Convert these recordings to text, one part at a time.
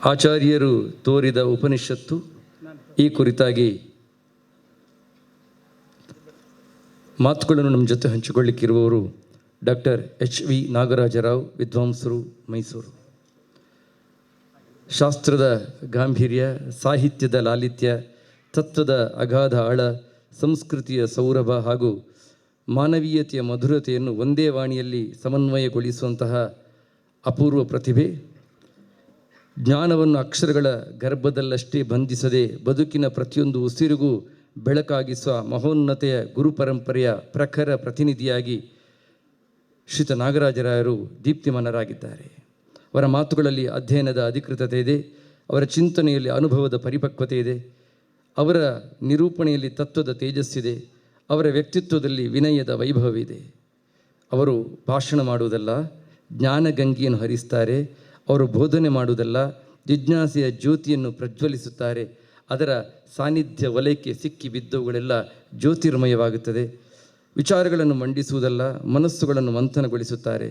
ಆಚಾರ್ಯರು ತೋರಿದ ಉಪನಿಷತ್ತು ಈ ಕುರಿತಾಗಿ ಮಾತುಗಳನ್ನು ನಮ್ಮ ಜೊತೆ ಹಂಚಿಕೊಳ್ಳಿಕ್ಕಿರುವವರು ಡಾಕ್ಟರ್ HV ನಾಗರಾಜರಾವ್, ವಿದ್ವಾಂಸರು, ಮೈಸೂರು. ಶಾಸ್ತ್ರದ ಗಾಂಭೀರ್ಯ, ಸಾಹಿತ್ಯದ ಲಾಲಿತ್ಯ, ತತ್ವದ ಅಗಾಧ ಆಳ, ಸಂಸ್ಕೃತಿಯ ಸೌರಭ ಹಾಗೂ ಮಾನವೀಯತೆಯ ಮಧುರತೆಯನ್ನು ಒಂದೇ ವಾಣಿಯಲ್ಲಿ ಸಮನ್ವಯಗೊಳಿಸುವಂತಹ ಅಪೂರ್ವ ಪ್ರತಿಭೆ. ಜ್ಞಾನವನ್ನು ಅಕ್ಷರಗಳ ಗರ್ಭದಲ್ಲಷ್ಟೇ ಬಂಧಿಸದೆ ಬದುಕಿನ ಪ್ರತಿಯೊಂದು ಉಸಿರಿಗೂ ಬೆಳಕಾಗಿಸುವ ಮಹೋನ್ನತೆಯ ಗುರುಪರಂಪರೆಯ ಪ್ರಖರ ಪ್ರತಿನಿಧಿಯಾಗಿ ಶ್ರೀಯುತ ನಾಗರಾಜರಾಯರು ದೀಪ್ತಿಮಾನರಾಗಿದ್ದಾರೆ. ಅವರ ಮಾತುಗಳಲ್ಲಿ ಅಧ್ಯಯನದ ಅಧಿಕೃತತೆ ಇದೆ, ಅವರ ಚಿಂತನೆಯಲ್ಲಿ ಅನುಭವದ ಪರಿಪಕ್ವತೆ ಇದೆ, ಅವರ ನಿರೂಪಣೆಯಲ್ಲಿ ತತ್ವದ ತೇಜಸ್ಸಿದೆ, ಅವರ ವ್ಯಕ್ತಿತ್ವದಲ್ಲಿ ವಿನಯದ ವೈಭವವಿದೆ. ಅವರು ಭಾಷಣ ಮಾಡುವುದಲ್ಲ, ಜ್ಞಾನಗಂಗೆಯನ್ನು ಹರಿಸ್ತಾರೆ. ಅವರು ಬೋಧನೆ ಮಾಡುವುದಲ್ಲ, ಜಿಜ್ಞಾಸೆಯ ಜ್ಯೋತಿಯನ್ನು ಪ್ರಜ್ವಲಿಸುತ್ತಾರೆ. ಅದರ ಸಾನ್ನಿಧ್ಯ ವಲಯಕ್ಕೆ ಸಿಕ್ಕಿ ಬಿದ್ದವುಗಳೆಲ್ಲ ಜ್ಯೋತಿರ್ಮಯವಾಗುತ್ತದೆ. ವಿಚಾರಗಳನ್ನು ಮಂಡಿಸುವುದಲ್ಲ, ಮನಸ್ಸುಗಳನ್ನು ಮಂಥನಗೊಳಿಸುತ್ತಾರೆ.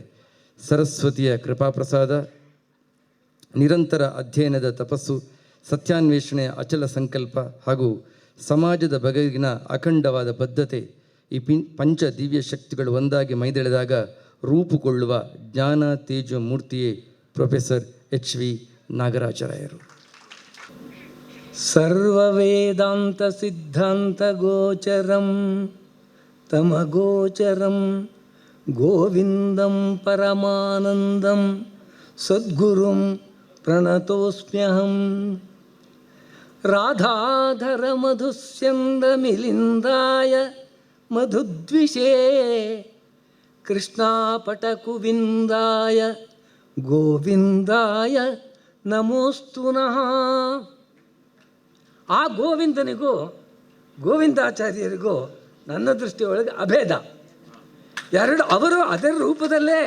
ಸರಸ್ವತಿಯ ಕೃಪಾಪ್ರಸಾದ, ನಿರಂತರ ಅಧ್ಯಯನದ ತಪಸ್ಸು, ಸತ್ಯಾನ್ವೇಷಣೆಯ ಅಚಲ ಸಂಕಲ್ಪ ಹಾಗೂ ಸಮಾಜದ ಬಗೆಗಿನ ಅಖಂಡವಾದ ಬದ್ಧತೆ, ಈ ಪಂಚ ದಿವ್ಯ ಶಕ್ತಿಗಳು ಒಂದಾಗಿ ಮೈದೆಳೆದಾಗ ರೂಪುಗೊಳ್ಳುವ ಜ್ಞಾನ ತೇಜ ಮೂರ್ತಿಯೇ ಪ್ರೊಫೆಸರ್ HV ನಾಗರಾಜರಾಯರು. ಸರ್ವವೇದಾಂತ ಸಿದ್ಧಾಂತ ಗೋಚರಂ ತಮಗೋಚರಂ ಗೋವಿಂದಂ ಪರಮಾನಂದಂ ಸದ್ಗುರುಂ ಪ್ರಣತೋಸ್ಮ್ಯಹಂ. ರಾಧಾಧರ ಮಧುಸ್ಯಂದ ಮಿಲಿಂದಾಯ ಮಧುದ್ವಿಷೇ ಕೃಷ್ಣಾಪಟ ಕುವಿಂದಾಯ ಗೋವಿಂದಾಯ ನಮೋಸ್ತು ನಃ. ಆ ಗೋವಿಂದನಿಗೂ ಗೋವಿಂದಾಚಾರ್ಯರಿಗೂ ನನ್ನ ದೃಷ್ಟಿಯೊಳಗೆ ಅಭೇದ. ಅವರು ಅದರ ರೂಪದಲ್ಲೇ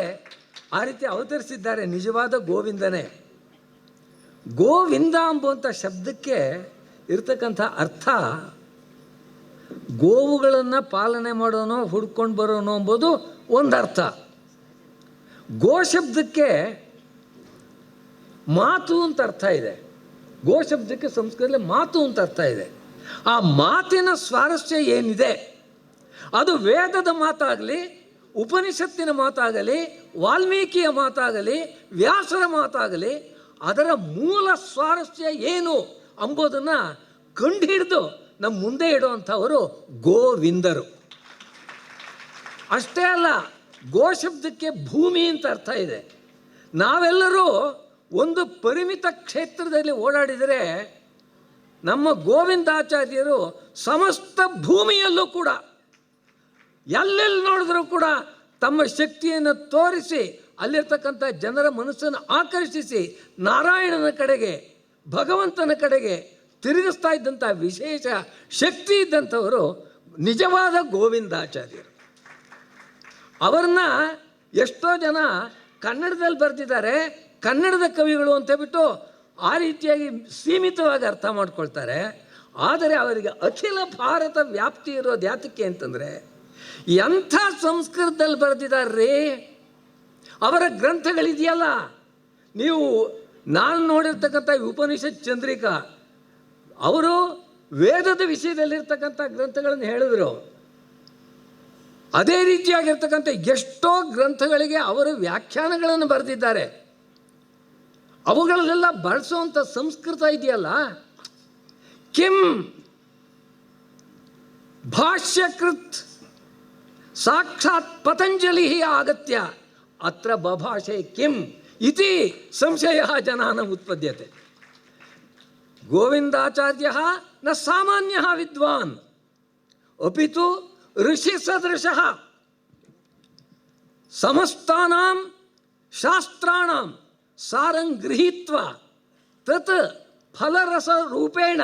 ಆ ರೀತಿ ಅವತರಿಸಿದ್ದಾರೆ. ನಿಜವಾದ ಗೋವಿಂದನೇ. ಗೋವಿಂದ ಎಂಬುವಂಥ ಶಬ್ದಕ್ಕೆ ಇರ್ತಕ್ಕಂಥ ಅರ್ಥ ಗೋವುಗಳನ್ನು ಪಾಲನೆ ಮಾಡೋನೋ ಹುಡ್ಕೊಂಡು ಬರೋನೋ ಎಂಬುದು ಒಂದರ್ಥ. ಗೋ ಶಬ್ದಕ್ಕೆ ಮಾತು ಅಂತ ಅರ್ಥ ಇದೆ. ಗೋ ಶಬ್ದಕ್ಕೆ ಸಂಸ್ಕೃತದಲ್ಲಿ ಮಾತು ಅಂತ ಅರ್ಥ ಇದೆ. ಆ ಮಾತಿನ ಸ್ವಾರಸ್ಯ ಏನಿದೆ ಅದು ವೇದದ ಮಾತಾಗಲಿ, ಉಪನಿಷತ್ತಿನ ಮಾತಾಗಲಿ, ವಾಲ್ಮೀಕಿಯ ಮಾತಾಗಲಿ, ವ್ಯಾಸರ ಮಾತಾಗಲಿ, ಅದರ ಮೂಲ ಸ್ವಾರಸ್ಯ ಏನು ಎಂಬುದನ್ನು ಕಂಡುಹಿಡಿದು ನಮ್ಮ ಮುಂದೆ ಇಡುವಂಥವರು ಗೋವಿಂದರು. ಅಷ್ಟೇ ಅಲ್ಲ, ಗೋ ಶಬ್ದಕ್ಕೆ ಭೂಮಿ ಅಂತ ಅರ್ಥ ಇದೆ. ನಾವೆಲ್ಲರೂ ಒಂದು ಪರಿಮಿತ ಕ್ಷೇತ್ರದಲ್ಲಿ ಓಡಾಡಿದರೆ ನಮ್ಮ ಗೋವಿಂದಾಚಾರ್ಯರು ಸಮಸ್ತ ಭೂಮಿಯಲ್ಲೂ ಕೂಡ ಎಲ್ಲೆಲ್ಲಿ ನೋಡಿದ್ರೂ ಕೂಡ ತಮ್ಮ ಶಕ್ತಿಯನ್ನು ತೋರಿಸಿ ಅಲ್ಲಿರ್ತಕ್ಕಂಥ ಜನರ ಮನಸ್ಸನ್ನು ಆಕರ್ಷಿಸಿ ನಾರಾಯಣನ ಕಡೆಗೆ, ಭಗವಂತನ ಕಡೆಗೆ ತಿರುಗಿಸ್ತಾ ಇದ್ದಂಥ ವಿಶೇಷ ಶಕ್ತಿ ಇದ್ದಂಥವರು ನಿಜವಾದ ಗೋವಿಂದಾಚಾರ್ಯರು. ಅವ್ರನ್ನ ಎಷ್ಟೋ ಜನ ಕನ್ನಡದಲ್ಲಿ ಬರೆದಿದ್ದಾರೆ, ಕನ್ನಡದ ಕವಿಗಳು ಅಂತ ಬಿಟ್ಟು ಆ ರೀತಿಯಾಗಿ ಸೀಮಿತವಾಗಿ ಅರ್ಥ ಮಾಡ್ಕೊಳ್ತಾರೆ. ಆದರೆ ಅವರಿಗೆ ಅಖಿಲ ಭಾರತ ವ್ಯಾಪ್ತಿ ಇರೋದು ಯಾತಕ್ಕೆ ಅಂತಂದರೆ ಎಂಥ ಸಂಸ್ಕೃತದಲ್ಲಿ ಬರೆದಿದ್ದಾರೆ. ಅವರ ಗ್ರಂಥಗಳಿದೆಯಲ್ಲ, ನೀವು ನಾನು ನೋಡಿರ್ತಕ್ಕಂಥ ಉಪನಿಷತ್ ಚಂದ್ರಿಕಾ, ಅವರು ವೇದದ ವಿಷಯದಲ್ಲಿರ್ತಕ್ಕಂಥ ಗ್ರಂಥಗಳನ್ನು ಹೇಳಿದರು. ಅದೇ ರೀತಿಯಾಗಿರ್ತಕ್ಕಂಥ ಎಷ್ಟೋ ಗ್ರಂಥಗಳಿಗೆ ಅವರು ವ್ಯಾಖ್ಯಾನಗಳನ್ನು ಬರೆದಿದ್ದಾರೆ. ಅವುಗಳಲ್ಲೆಲ್ಲ ಬಳಸುವಂಥ ಸಂಸ್ಕೃತ ಇದೆಯಲ್ಲ, ಕಿಂ ಭಾಷ್ಯಕೃತ್ ಸಾಕ್ಷಾತ್ ಪತಂಜಲಿ ಆಗತ್ಯ ಅತ್ರ ಬಭಾಷೆ ಕಿಂ ಇತಿ ಸಂಶಯ ಜನಾನ ಉತ್ಪದ್ಯತೆ. ಗೋವಿಂದಾಚಾರ್ಯ ನ ಸಾಮಾನ್ಯ ವಿದ್ವಾನ್ ಅಪಿತು ಋಷಿ ಸದೃಶಃ ಸಮಸ್ತಾನಾಂ ಶಾಸ್ತ್ರಾಣಾಂ ಸಾರಂ ಗೃಹೀತ್ವಾ ತತ್ ಫಲರಸ ರೂಪೇಣ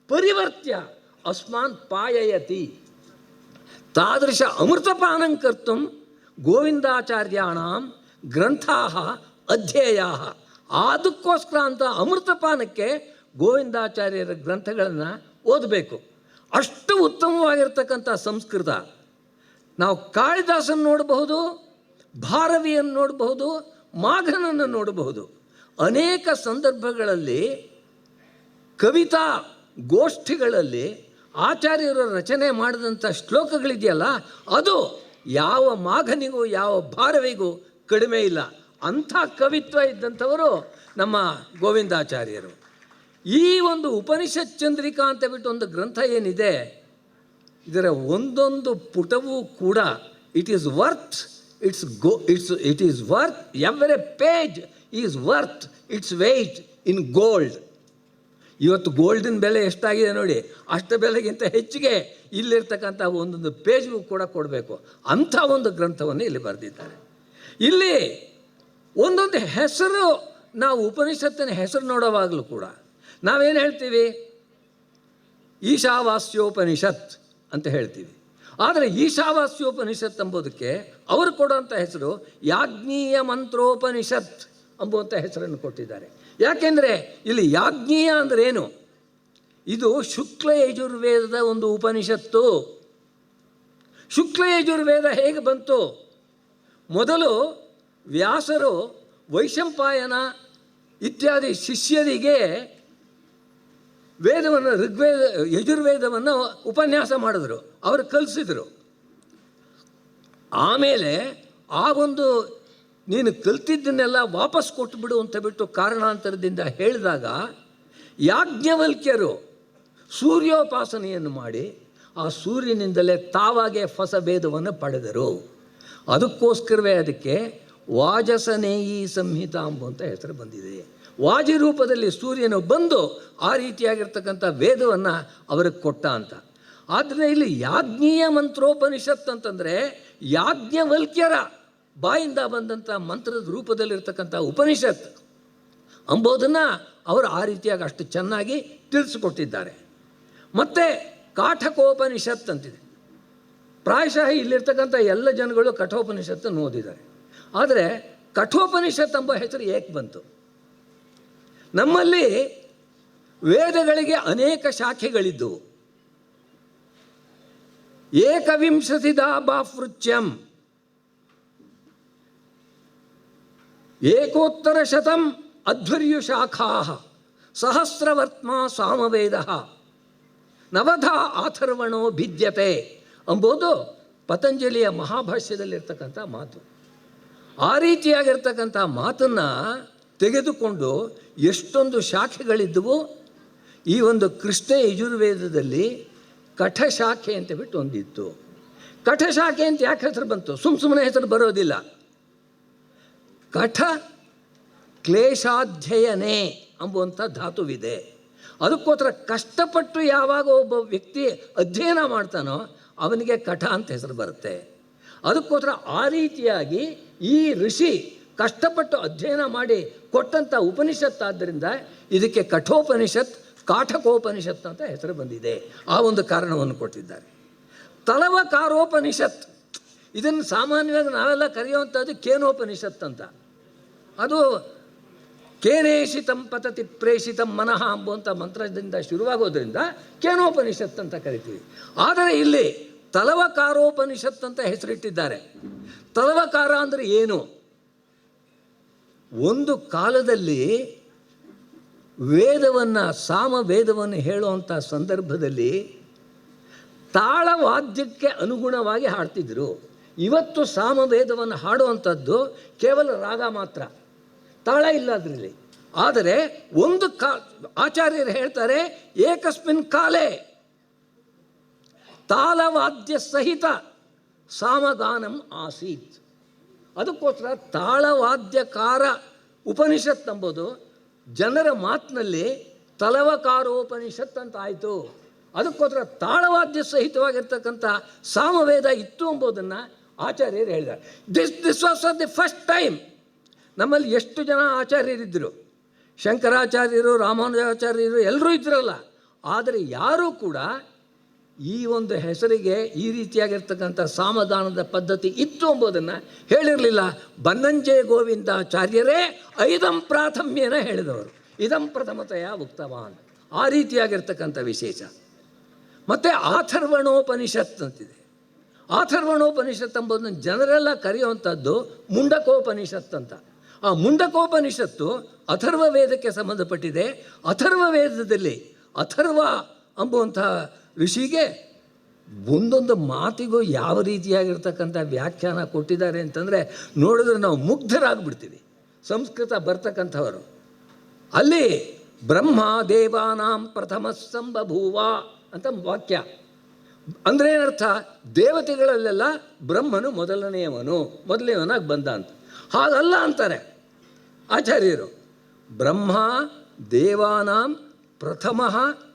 ಪರಿವರ್ತ್ಯ ಅಸ್ಮಾನ್ ಪಾಯಯತಿ. ತಾದೃಶ ಅಮೃತಪಾನಂ ಕರ್ತುಂ ಗೋವಿಂದಾಚಾರ್ಯಾಣಾಂ ಗ್ರಂಥಾಃ ಅಧ್ಯೇಯಾಃ. ಅದಕ್ಕೋಸ್ಕರ ಅಂತ ಅಮೃತಪಾನಕ್ಕೆ ಗೋವಿಂದಾಚಾರ್ಯರ ಗ್ರಂಥಗಳನ್ನು ಓದಬೇಕು. ಅಷ್ಟು ಉತ್ತಮವಾಗಿರ್ತಕ್ಕಂಥ ಸಂಸ್ಕೃತ. ನಾವು ಕಾಳಿದಾಸನ್ನು ನೋಡಬಹುದು, ಭಾರವಿಯನ್ನು ನೋಡಬಹುದು, ಮಾಘನನ್ನು ನೋಡಬಹುದು. ಅನೇಕ ಸಂದರ್ಭಗಳಲ್ಲಿ ಕವಿತಾ ಗೋಷ್ಠಿಗಳಲ್ಲಿ ಆಚಾರ್ಯರು ರಚನೆ ಮಾಡಿದಂಥ ಶ್ಲೋಕಗಳಿದೆಯಲ್ಲ, ಅದು ಯಾವ ಮಾಘನಿಗೂ ಯಾವ ಭಾರವಿಗೂ ಕಡಿಮೆ ಇಲ್ಲ. ಅಂಥ ಕವಿತ್ವ ಇದ್ದಂಥವರು ನಮ್ಮ ಗೋವಿಂದಾಚಾರ್ಯರು. ಈ ಒಂದು ಉಪನಿಷತ್ ಚಂದ್ರಿಕಾ ಅಂತ ಬಿಟ್ಟು ಒಂದು ಗ್ರಂಥ ಏನಿದೆ, ಇದರ ಒಂದೊಂದು ಪುಟವೂ ಕೂಡ it is worth every page is worth its weight in gold. ಇವತ್ತು ಗೋಲ್ಡಿನ ಬೆಲೆ ಎಷ್ಟಾಗಿದೆ ನೋಡಿ, ಅಷ್ಟು ಬೆಲೆಗಿಂತ ಹೆಚ್ಚಿಗೆ ಇಲ್ಲಿರ್ತಕ್ಕಂಥ ಒಂದೊಂದು ಪೇಜ್ಗೂ ಕೂಡ ಕೊಡಬೇಕು. ಅಂಥ ಒಂದು ಗ್ರಂಥವನ್ನು ಇಲ್ಲಿ ಬರೆದಿದ್ದಾರೆ. ಇಲ್ಲಿ ಒಂದೊಂದು ಹೆಸರು, ನಾವು ಉಪನಿಷತ್ತಿನ ಹೆಸರು ನೋಡುವಾಗಲೂ ಕೂಡ ನಾವೇನು ಹೇಳ್ತೀವಿ? ಈಶಾವಾಸ್ಯೋಪನಿಷತ್ ಅಂತ ಹೇಳ್ತೀವಿ. ಆದರೆ ಈಶಾವಾಸ್ಯೋಪನಿಷತ್ ಎಂಬುದಕ್ಕೆ ಅವರು ಕೊಡುವಂಥ ಹೆಸರು ಯಾಜ್ಞೀಯ ಮಂತ್ರೋಪನಿಷತ್ ಎಂಬುವಂಥ ಹೆಸರನ್ನು ಕೊಟ್ಟಿದ್ದಾರೆ. ಯಾಕೆಂದರೆ ಇಲ್ಲಿ ಯಾಜ್ಞೀಯ ಅಂದರೆ ಏನು? ಇದು ಶುಕ್ಲ ಯಜುರ್ವೇದದ ಒಂದು ಉಪನಿಷತ್ತು. ಶುಕ್ಲ ಯಜುರ್ವೇದ ಹೇಗೆ ಬಂತು? ಮೊದಲು ವ್ಯಾಸರು ವೈಶಂಪಾಯನ ಇತ್ಯಾದಿ ಶಿಷ್ಯರಿಗೆ ವೇದವನ್ನು, ಋಗ್ವೇದ ಯಜುರ್ವೇದವನ್ನು ಉಪನ್ಯಾಸ ಮಾಡಿದ್ರು, ಅವರು ಕಲಿಸಿದರು. ಆಮೇಲೆ ಆ ಒಂದು ನೀನು ಕಲ್ತಿದ್ದನ್ನೆಲ್ಲ ವಾಪಸ್ ಕೊಟ್ಟುಬಿಡು ಅಂತ ಬಿಟ್ಟು ಕಾರಣಾಂತರದಿಂದ ಹೇಳಿದಾಗ ಯಾಜ್ಞವಲ್ಕ್ಯರು ಸೂರ್ಯೋಪಾಸನೆಯನ್ನು ಮಾಡಿ ಆ ಸೂರ್ಯನಿಂದಲೇ ತಾವಾಗೆ ಹೊಸ ವೇದವನ್ನು ಪಡೆದರು. ಅದಕ್ಕೋಸ್ಕರವೇ ಅದಕ್ಕೆ ವಾಜಸನೇಯಿ ಸಂಹಿತಾ ಎಂಬುವಂಥ ಹೆಸರು ಬಂದಿದೆ. ವಾಜಿ ರೂಪದಲ್ಲಿ ಸೂರ್ಯನು ಬಂದು ಆ ರೀತಿಯಾಗಿರ್ತಕ್ಕಂಥ ವೇದವನ್ನು ಅವರಿಗೆ ಕೊಟ್ಟ ಅಂತ. ಆದರೆ ಇಲ್ಲಿ ಯಾಜ್ಞೀಯ ಮಂತ್ರೋಪನಿಷತ್ ಅಂತಂದರೆ ಯಾಜ್ಞವಲ್ಕ್ಯರ ಬಾಯಿಂದ ಬಂದಂಥ ಮಂತ್ರದ ರೂಪದಲ್ಲಿರ್ತಕ್ಕಂಥ ಉಪನಿಷತ್ ಅಂಬೋದನ್ನು ಅವರು ಆ ರೀತಿಯಾಗಿ ಅಷ್ಟು ಚೆನ್ನಾಗಿ ತಿಳಿಸ್ಕೊಟ್ಟಿದ್ದಾರೆ. ಮತ್ತು ಕಾಠಕೋಪನಿಷತ್ ಅಂತಿದೆ. ಪ್ರಾಯಶಃ ಇಲ್ಲಿರ್ತಕ್ಕಂಥ ಎಲ್ಲ ಜನಗಳು ಕಠೋಪನಿಷತ್ತನ್ನು ಓದಿದ್ದಾರೆ. ಆದರೆ ಕಠೋಪನಿಷತ್ ಎಂಬ ಹೆಸರು ಏಕೆ ಬಂತು? ನಮ್ಮಲ್ಲಿ ವೇದಗಳಿಗೆ ಅನೇಕ ಶಾಖೆಗಳಿದ್ದವು. ಏಕವಿಂಶತಿದಾ ಬಾಫೃಚ್ಯಂ ಏಕೋತ್ತರ ಶತಂ ಅಧ್ವರ್ಯುಶಾಖಾ ಸಹಸ್ರವರ್ತ್ಮ ಸಾಮವೇದ ನವಧ ಆಥರ್ವಣೋ ಭಿದ್ಯತೆ ಎಂಬುದು ಪತಂಜಲಿಯ ಮಹಾಭಾಷ್ಯದಲ್ಲಿರ್ತಕ್ಕಂಥ ಮಾತು. ಆ ರೀತಿಯಾಗಿರ್ತಕ್ಕಂಥ ಮಾತನ್ನು ತೆಗೆದುಕೊಂಡು ಎಷ್ಟೊಂದು ಶಾಖೆಗಳಿದ್ದವು. ಈ ಒಂದು ಕೃಷ್ಣ ಯಜುರ್ವೇದದಲ್ಲಿ ಕಠಶಾಖೆ ಅಂತ ಬಿಟ್ಟು ಒಂದಿತ್ತು. ಕಠಶಾಖೆ ಅಂತ ಯಾಕೆ ಹೆಸರು ಬಂತು? ಸುಮ್ಮನೆ ಹೆಸರು ಬರೋದಿಲ್ಲ. ಕಠ ಕ್ಲೇಶಾಧ್ಯಯನೇ ಎಂಬುವಂಥ ಧಾತುವಿದೆ. ಅದಕ್ಕೋಸ್ಕರ ಕಷ್ಟಪಟ್ಟು ಯಾವಾಗ ಒಬ್ಬ ವ್ಯಕ್ತಿ ಅಧ್ಯಯನ ಮಾಡ್ತಾನೋ ಅವನಿಗೆ ಕಠ ಅಂತ ಹೆಸರು ಬರುತ್ತೆ. ಅದಕ್ಕೋಸ್ಕರ ಆ ರೀತಿಯಾಗಿ ಈ ಋಷಿ ಕಷ್ಟಪಟ್ಟು ಅಧ್ಯಯನ ಮಾಡಿ ಕೊಟ್ಟಂಥ ಉಪನಿಷತ್. ಆದ್ದರಿಂದ ಇದಕ್ಕೆ ಕಠೋಪನಿಷತ್, ಕಾಠಕೋಪನಿಷತ್ ಅಂತ ಹೆಸರು ಬಂದಿದೆ. ಆ ಒಂದು ಕಾರಣವನ್ನು ಕೊಟ್ಟಿದ್ದಾರೆ. ತಲವಕಾರೋಪನಿಷತ್, ಇದನ್ನು ಸಾಮಾನ್ಯವಾಗಿ ನಾವೆಲ್ಲ ಕರೆಯುವಂಥದ್ದು ಕೇನೋಪನಿಷತ್ ಅಂತ. ಅದು ಕೇನೇಷಿತಂ ಪತತಿ ಪ್ರೇಷಿತಂ ಮನಃ ಎಂಬುವಂಥ ಮಂತ್ರದಿಂದ ಶುರುವಾಗೋದ್ರಿಂದ ಕೇನೋಪನಿಷತ್ ಅಂತ ಕರಿತೀವಿ. ಆದರೆ ಇಲ್ಲಿ ತಲವಕಾರೋಪನಿಷತ್ ಅಂತ ಹೆಸರಿಟ್ಟಿದ್ದಾರೆ. ತಲವಕಾರ ಅಂದರೆ ಏನು? ಒಂದು ಕಾಲದಲ್ಲಿ ವೇದವನ್ನು, ಸಾಮವೇದವನ್ನು ಹೇಳುವಂಥ ಸಂದರ್ಭದಲ್ಲಿ ತಾಳವಾದ್ಯಕ್ಕೆ ಅನುಗುಣವಾಗಿ ಹಾಡ್ತಿದ್ರು. ಇವತ್ತು ಸಾಮವೇದವನ್ನು ಹಾಡುವಂಥದ್ದು ಕೇವಲ ರಾಗ ಮಾತ್ರ, ತಾಳ ಇಲ್ಲ ಅದರಲ್ಲಿ. ಆದರೆ ಒಂದು ಆಚಾರ್ಯರು ಹೇಳ್ತಾರೆ, ಏಕಸ್ಮಿನ್ ಕಾಲೇ ತಾಳವಾದ್ಯ ಸಹಿತ ಸಾಮಗಾನಂ ಆಸೀತ್. ಅದಕ್ಕೋಸ್ಕರ ತಾಳವಾದ್ಯಕಾರ ಉಪನಿಷತ್ ಎಂಬುದು ಜನರ ಮಾತಿನಲ್ಲಿ ತಲವಕಾರೋಪನಿಷತ್ ಅಂತ ಆಯಿತು. ಅದಕ್ಕೋಸ್ಕರ ತಾಳವಾದ್ಯ ಸಹಿತವಾಗಿರ್ತಕ್ಕಂಥ ಸಾಮವೇದ ಇತ್ತು ಎಂಬುದನ್ನು ಆಚಾರ್ಯರು ಹೇಳಿದ್ದಾರೆ. This was the first time. ನಮ್ಮಲ್ಲಿ ಎಷ್ಟು ಜನ ಆಚಾರ್ಯರಿದ್ದರು, ಶಂಕರಾಚಾರ್ಯರು, ರಾಮಾನುಜಾಚಾರ್ಯರು ಎಲ್ಲರೂ ಇದ್ರಲ್ಲ. ಆದರೆ ಯಾರೂ ಕೂಡ ಈ ಒಂದು ಹೆಸರಿಗೆ ಈ ರೀತಿಯಾಗಿರ್ತಕ್ಕಂಥ ಸಾಮದಾನದ ಪದ್ಧತಿ ಇತ್ತು ಎಂಬುದನ್ನು ಹೇಳಿರಲಿಲ್ಲ. ಬನ್ನಂಜಯ ಗೋವಿಂದಾಚಾರ್ಯರೇ ಐದಂ ಪ್ರಾಥಮ್ಯನ ಹೇಳಿದವರು. ಇದಂ ಪ್ರಥಮತೆಯ ಉಕ್ತವಾನ್. ಆ ರೀತಿಯಾಗಿರ್ತಕ್ಕಂಥ ವಿಶೇಷ. ಮತ್ತು ಆಥರ್ವಣೋಪನಿಷತ್ ಅಂತಿದೆ. ಆಥರ್ವಣೋಪನಿಷತ್ ಎಂಬುದನ್ನು ಜನರೆಲ್ಲ ಕರೆಯುವಂಥದ್ದು ಮುಂಡಕೋಪನಿಷತ್ ಅಂತ. ಆ ಮುಂಡಕೋಪನಿಷತ್ತು ಅಥರ್ವ ವೇದಕ್ಕೆ ಸಂಬಂಧಪಟ್ಟಿದೆ. ಅಥರ್ವ ವೇದದಲ್ಲಿ ಅಥರ್ವ ಎಂಬುವಂತಹ ಋಷಿಗೆ ಒಂದೊಂದು ಮಾತಿಗೂ ಯಾವ ರೀತಿಯಾಗಿರ್ತಕ್ಕಂಥ ವ್ಯಾಖ್ಯಾನ ಕೊಟ್ಟಿದ್ದಾರೆ ಅಂತಂದರೆ ನೋಡಿದ್ರೆ ನಾವು ಮುಗ್ಧರಾಗ್ಬಿಡ್ತೀವಿ. ಸಂಸ್ಕೃತ ಬರ್ತಕ್ಕಂಥವರು ಅಲ್ಲಿ ಬ್ರಹ್ಮ ದೇವಾನಾಂ ಪ್ರಥಮ ಸಂಬಭೂವ ಅಂತ ವಾಕ್ಯ. ಅಂದರೆ ಏನರ್ಥ? ದೇವತೆಗಳಲ್ಲೆಲ್ಲ ಬ್ರಹ್ಮನು ಮೊದಲನೆಯವನಾಗಿ ಬಂದ ಅಂತ. ಹಾಗಲ್ಲ ಅಂತಾರೆ ಆಚಾರ್ಯರು. ಬ್ರಹ್ಮ ದೇವಾನಾಂ ಪ್ರಥಮ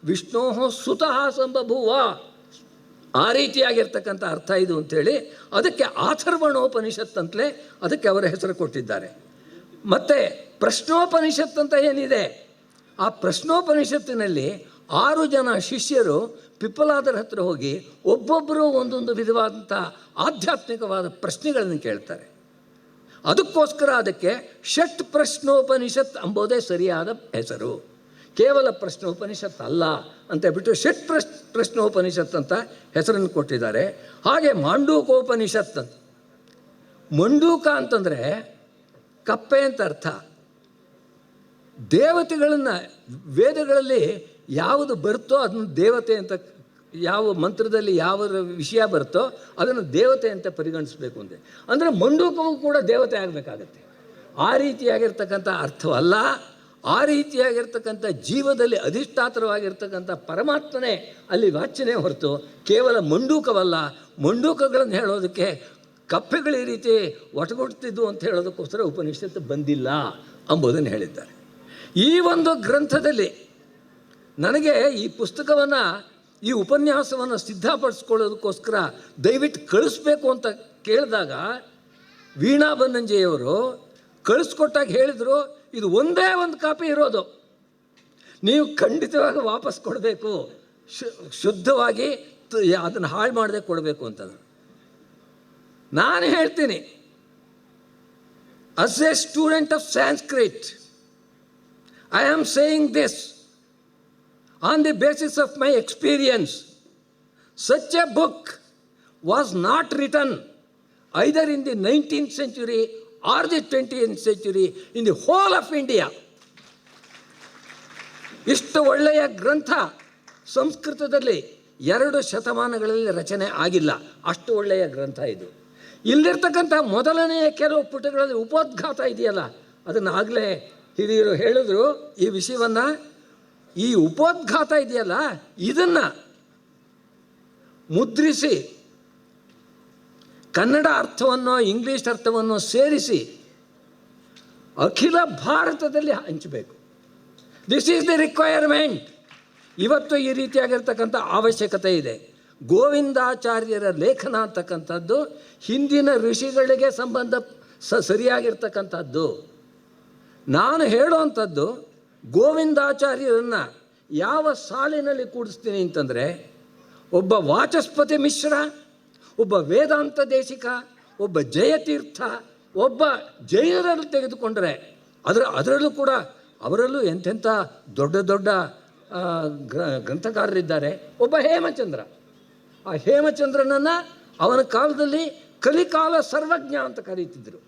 ವಿಷ್ಣೋ ಸುತಃ ಸಂಬಭೂವ, ಆ ರೀತಿಯಾಗಿರ್ತಕ್ಕಂಥ ಅರ್ಥ ಇದು ಅಂಥೇಳಿ ಅದಕ್ಕೆ ಅಥರ್ವಣೋಪನಿಷತ್ ಅಂತಲೇ ಅದಕ್ಕೆ ಅವರ ಹೆಸರು ಕೊಟ್ಟಿದ್ದಾರೆ. ಮತ್ತು ಪ್ರಶ್ನೋಪನಿಷತ್ ಅಂತ ಏನಿದೆ, ಆ ಪ್ರಶ್ನೋಪನಿಷತ್ತಿನಲ್ಲಿ 6 ಜನ ಶಿಷ್ಯರು ಪಿಪ್ಪಲಾದರ ಹತ್ರ ಹೋಗಿ ಒಬ್ಬೊಬ್ಬರು ಒಂದೊಂದು ವಿಧವಾದಂಥ ಆಧ್ಯಾತ್ಮಿಕವಾದ ಪ್ರಶ್ನೆಗಳನ್ನು ಕೇಳ್ತಾರೆ. ಅದಕ್ಕೋಸ್ಕರ ಅದಕ್ಕೆ ಷಟ್ ಪ್ರಶ್ನೋಪನಿಷತ್ ಎಂಬುದೇ ಸರಿಯಾದ ಹೆಸರು. ಕೇವಲ ಪ್ರಶ್ನೋಪನಿಷತ್ ಅಲ್ಲ ಅಂತ ಬಿಟ್ಟು ಷಟ್ ಪ್ರಶ್ನೋಪನಿಷತ್ ಅಂತ ಹೆಸರನ್ನು ಕೊಟ್ಟಿದ್ದಾರೆ. ಹಾಗೆ ಮಾಂಡೂಕೋಪನಿಷತ್ ಅಂತ. ಮಂಡೂಕ ಅಂತಂದರೆ ಕಪ್ಪೆ ಅಂತ ಅರ್ಥ. ದೇವತೆಗಳನ್ನು ವೇದಗಳಲ್ಲಿ ಯಾವುದು ಬರುತ್ತೋ ಅದನ್ನು ದೇವತೆ ಅಂತ, ಯಾವ ಮಂತ್ರದಲ್ಲಿ ಯಾವ ವಿಷಯ ಬರುತ್ತೋ ಅದನ್ನು ದೇವತೆ ಅಂತ ಪರಿಗಣಿಸಬೇಕು ಅಂತೆ. ಅಂದರೆ ಮಂಡೂಕವೂ ಕೂಡ ದೇವತೆ ಆಗಬೇಕಾಗತ್ತೆ. ಆ ರೀತಿಯಾಗಿರ್ತಕ್ಕಂಥ ಅರ್ಥವಲ್ಲ. ಆ ರೀತಿಯಾಗಿರ್ತಕ್ಕಂಥ ಜೀವದಲ್ಲಿ ಅಧಿಷ್ಠಾತರವಾಗಿರ್ತಕ್ಕಂಥ ಪರಮಾತ್ಮನೇ ಅಲ್ಲಿ ವಾಚ್ಯನೇ ಹೊರತು ಕೇವಲ ಮಂಡೂಕವಲ್ಲ. ಮಂಡೂಕಗಳನ್ನು ಹೇಳೋದಕ್ಕೆ ಕಪ್ಪೆಗಳು ಈ ರೀತಿ ಒಟಗುಡ್ತಿದ್ದು ಅಂತ ಹೇಳೋದಕ್ಕೋಸ್ಕರ ಉಪನಿಷತ್ತು ಬಂದಿಲ್ಲ ಎಂಬುದನ್ನು ಹೇಳಿದ್ದಾರೆ. ಈ ಒಂದು ಗ್ರಂಥದಲ್ಲಿ ನನಗೆ ಈ ಪುಸ್ತಕವನ್ನು, ಈ ಉಪನ್ಯಾಸವನ್ನು ಸಿದ್ಧಪಡಿಸ್ಕೊಳ್ಳೋದಕ್ಕೋಸ್ಕರ ದಯವಿಟ್ಟು ಕಳಿಸ್ಬೇಕು ಅಂತ ಕೇಳಿದಾಗ ವೀಣಾ ಬನ್ನಂಜೆಯವರು ಕಳಿಸ್ಕೊಟ್ಟಾಗ ಹೇಳಿದರು, ಇದು ಒಂದೇ ಒಂದು ಕಾಪಿ ಇರೋದು, ನೀವು ಖಂಡಿತವಾಗಿ ವಾಪಸ್ ಕೊಡಬೇಕು, ಶುದ್ಧವಾಗಿ ಅದನ್ನು ಹಾಳು ಮಾಡದೆ ಕೊಡಬೇಕು ಅಂತಂದು. ನಾನು ಹೇಳ್ತೀನಿ, as a student of Sanskrit, I am saying this on the basis of my experience. Such a book was not written either in the 19th century or the 20th century in the whole of India. ಇಷ್ಟು ಒಳ್ಳೆಯ ಗ್ರಂಥ ಸಂಸ್ಕೃತದಲ್ಲಿ 2 ಶತಮಾನಗಳಲ್ಲಿ ರಚನೆ ಆಗಿಲ್ಲ. ಅಷ್ಟು ಒಳ್ಳೆಯ ಗ್ರಂಥ ಇದು. ಇಲ್ಲಿರ್ತಕ್ಕಂಥ ಮೊದಲನೆಯ ಕೆಲವು ಪುಟಗಳಲ್ಲಿ ಉಪೋದ್ಘಾತ ಇದೆಯಲ್ಲ, ಅದನ್ನು ಆಗಲೇ ಹಿರಿಯರು ಹೇಳಿದ್ರು ಈ ವಿಷಯವನ್ನು. ಈ ಉಪೋದ್ಘಾತ ಇದೆಯಲ್ಲ, ಇದನ್ನು ಮುದ್ರಿಸಿ ಕನ್ನಡ ಅರ್ಥವನ್ನು ಇಂಗ್ಲೀಷ್ ಅರ್ಥವನ್ನು ಸೇರಿಸಿ ಅಖಿಲ ಭಾರತದಲ್ಲಿ ಹಂಚಬೇಕು. This is the requirement. ಇವತ್ತು ಈ ರೀತಿಯಾಗಿರ್ತಕ್ಕಂಥ ಅವಶ್ಯಕತೆ ಇದೆ. ಗೋವಿಂದಾಚಾರ್ಯರ ಲೇಖನ ಅಂತಕ್ಕಂಥದ್ದು ಹಿಂದಿನ ಋಷಿಗಳಿಗೆ ಸರಿಯಾಗಿರ್ತಕ್ಕಂಥದ್ದು. ನಾನು ಹೇಳುವಂಥದ್ದು ಗೋವಿಂದಾಚಾರ್ಯರನ್ನು ಯಾವ ಸಾಲಿನಲ್ಲಿ ಕೂಡಿಸ್ತೀನಿ ಅಂತಂದರೆ, ಒಬ್ಬ ವಾಚಸ್ಪತಿ ಮಿಶ್ರ, ಒಬ್ಬ ವೇದಾಂತ ದೇಶಿಕ, ಒಬ್ಬ ಜಯತೀರ್ಥ, ಒಬ್ಬ ಜೈನರಲ್ಲಿ ತೆಗೆದುಕೊಂಡರೆ ಅದರಲ್ಲೂ ಕೂಡ ಅವರಲ್ಲೂ ಎಂತೆಂಥ ದೊಡ್ಡ ದೊಡ್ಡ ಗ್ರಂಥಕಾರರಿದ್ದಾರೆ. ಒಬ್ಬ ಹೇಮಚಂದ್ರ, ಆ ಹೇಮಚಂದ್ರನನ್ನು ಅವನ ಕಾಲದಲ್ಲಿ ಕಲಿಕಾಲ ಸರ್ವಜ್ಞ ಅಂತ ಕರೀತಿದ್ರು.